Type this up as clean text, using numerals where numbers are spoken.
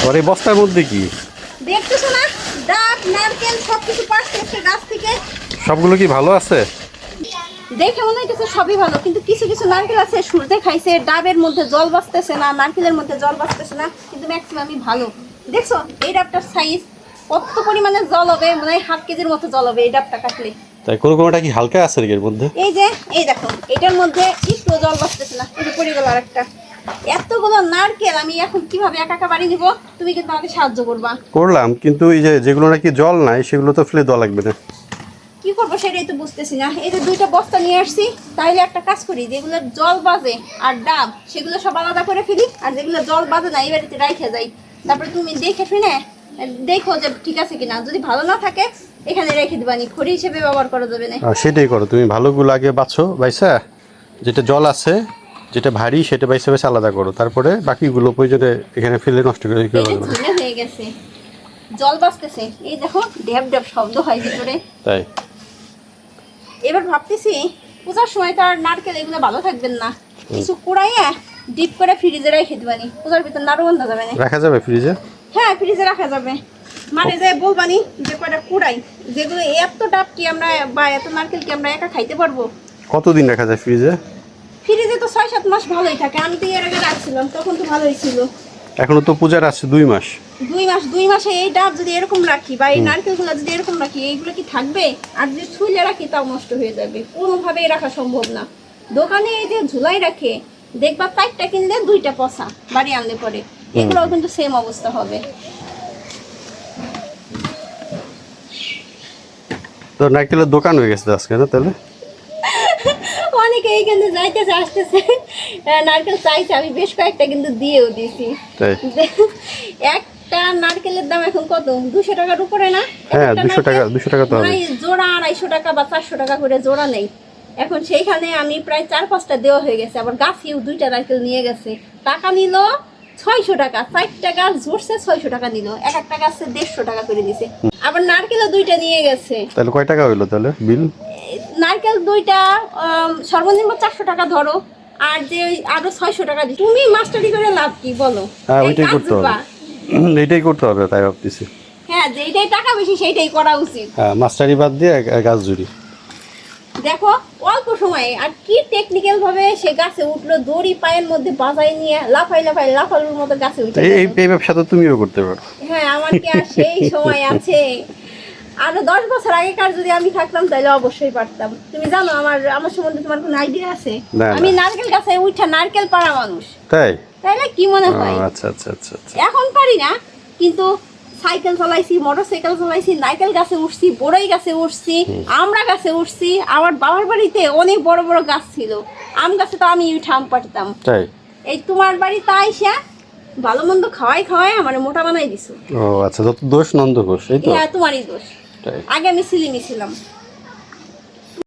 আর এই বস্তার মধ্যে কি দেখতেছো না? ডাব, নারকেল সবকিছু পাচ্ছে গাছ থেকে। সবগুলো কি ভালো আছে? দেখে মনে হইতেছে সবই ভালো, কিন্তু কিছু কিছু নারকেল আছে সূর্যে খাইছে, ডাবের মধ্যে জল বাঁচতেছে না, নারকেলের মধ্যে জল বাঁচতেছে না, কিন্তু ম্যাক্সিমামই ভালো। দেখছো এই ডাবটার সাইজ কত পরিমাণে জল হবে, মনে হয় 1/2 কেজির মতো জল হবে এই ডাবটা কাটলে। তাই কোনোটা কি হালকা আছে এর মধ্যে? এই যে এই দেখো এটার মধ্যে একটু জল বাঁচতেছে না, কিন্তু পড়ে গেল আরেকটা। এতগুলো নারকেল আমি এখন কিভাবে একা একা বাড়ি দিব? তুমি কিন্তু আমাকে সাহায্য করবা। করলাম, কিন্তু এই যে যেগুলো নাকি জল নাই সেগুলো তো ফেলে দেওয়া লাগবে না। কি করবো সেটাই তো বুঝতেছি না। এই যে 2টা বস্তা নিয়ে আসছি, তাইলে একটা কাজ করি, যেগুলো জল বাজে আর ডাব সেগুলো সব আলাদা করে ফেলি, আর যেগুলো জল বাজে না এই বাড়িতে রাইখে যাই। তারপরে তুমি দেখে শুনে দেখো যে ঠিক আছে কিনা, যদি ভালো না থাকে এখানে রেখে দিবানি, খড়ি হিসেবে ব্যবহার করা যাবে না। সেটাই করো, তুমি ভালোগুলো আগে বাছো বাইসা, যেটা জল আছে যেটা ভারী সেটা বাইসা বাইসা আলাদা করো, তারপরে বাকিগুলো প্রয়োজনে এখানে ফেলে নষ্ট করে দিতে পারবে। ঝুলে হয়ে গেছে, জল বাজতেছে, এই দেখো ড্যাব ড্যাব শব্দ হয় ভিতরে। তাই এবার ভাবতেছি পূজার সময় তো আর নারকেল এগুলো ভালো থাকবেন না, কিছু কুড়াইয়া ডিপ করে ফ্রিজে রেখে দিবানি, পূজার ভিতর নাড়ু বন্ধ যাবে না। রাখা যাবে ফ্রিজে? হ্যাঁ ফ্রিজে রাখা যাবে, মানে যে বলবানি যে কয়টা কুড়াই, যেগুলো এত ডাব কি আমরা বা এত নারকেল কি আমরা একা খাইতে পারবো? কতদিন রাখা যায় ফ্রিজে? ফ্রিজে তো 6-7 মাস ভালোই থাকে, আমি তো এর আগে রাখছিলাম তখন তো ভালোই ছিল। এখনো তো পূজার আছে 2 মাস। 2 মাসে এই ডাব যদি এরকম রাখি বা এই নারকেলগুলো যদি এরকম রাখি, এইগুলো কি থাকবে? আর যদি ছুঁলে রাখি তাও নষ্ট হয়ে যাবে, কোনোভাবেই রাখা সম্ভব না। দোকানে এই যে ঝুলাই রাখে দেখবা 4টা কিনলে 2টা পচা বাড়ি আনলে পরে, এগুলোও কিন্তু সেম অবস্থা হবে। তো নারকেলের দোকান হয়ে গেছে আজকে না তাহলে? অনেকে এইখানে যাইতেছে আসতেছে, নারকেল চাইছে, আমি বেশ কয়েকটা কিন্তু দিয়েও দিয়েছি। তাই একটা নারকেলের দাম এখন কত? 200 টাকার উপরে না? হ্যাঁ 200 টাকা তো হবে। জোড়া 250 টাকা বা 400 টাকা করে জোড়া নেই এখন। সেইখানে আমি প্রায় 4-5টা দেওয়া হয়ে গেছে, আবার গাছেও 2টা নারকেল নিয়ে গেছে, টাকা নিল 600 টাকা, 4টা গাছ জোরছে 600 টাকা নিল, এক একটা গাছে 150 টাকা করে দিছে। আবার নারকেলও 2টা নিয়ে গেছে। তাহলে কয় টাকা হইলো তাহলে বিল? নারকেল 2টা সর্বনিম্ন 400 টাকা ধরো, আর যে আরো 600 টাকা দিই। তুমি মাস্টারি করে লাভ কি বলো? হ্যাঁ ওইটাই করতে হবে, এইটাই করতে হবে তাই ভাবতেছি। হ্যাঁ যেইটাই টাকা বেশি সেইটাই করা উচিত। হ্যাঁ মাস্টারি বাদ দিয়ে গাছ জুড়ি। দেখো অল্প সময়ে আর কি টেকনিক্যাল ভাবে সে গাছে উঠলো, দড়ি পায়ের মধ্যে বাজাই নিয়ে লাফালুর মতো গাছে উঠে এই ব্যবসা তো তুমিও করতে পারো। হ্যাঁ আমার কি আর সেই সময় আছে? আরো 10 বছর আগেকার যদি আমি থাকতাম তাহলে অবশ্যই পারতাম। তুমি জানো আমার সম্বন্ধে তোমার কোনো আইডিয়া আছে? আমি নারকেল গাছে উঠা নারকেল পাড়া মানুষ। তাইলে কি মনে হয়? আচ্ছা আচ্ছা আচ্ছা আচ্ছা। এখন পারি না, কিন্তু সাইকেল চালাইছি, মোটরসাইকেল চালাইছি, নারকেল গাছে উঠছি, বড়ই গাছে উঠছি, আমরা গাছে উঠছি। আমার বাবার বাড়িতে অনেক বড় বড় গাছ ছিল, আম গাছে তো আমি উঠে আম পাড়তাম। এই তোমার বাড়িতে আইসা ভালো মন্দ খাওয়াই আমার মোটা বানাই দিছো। ও আচ্ছা, যত দোষ নন্দ ঘোষ, এই তো? হ্যাঁ তোমারই দোষ। আগে আমি সিলিমি ছিলাম।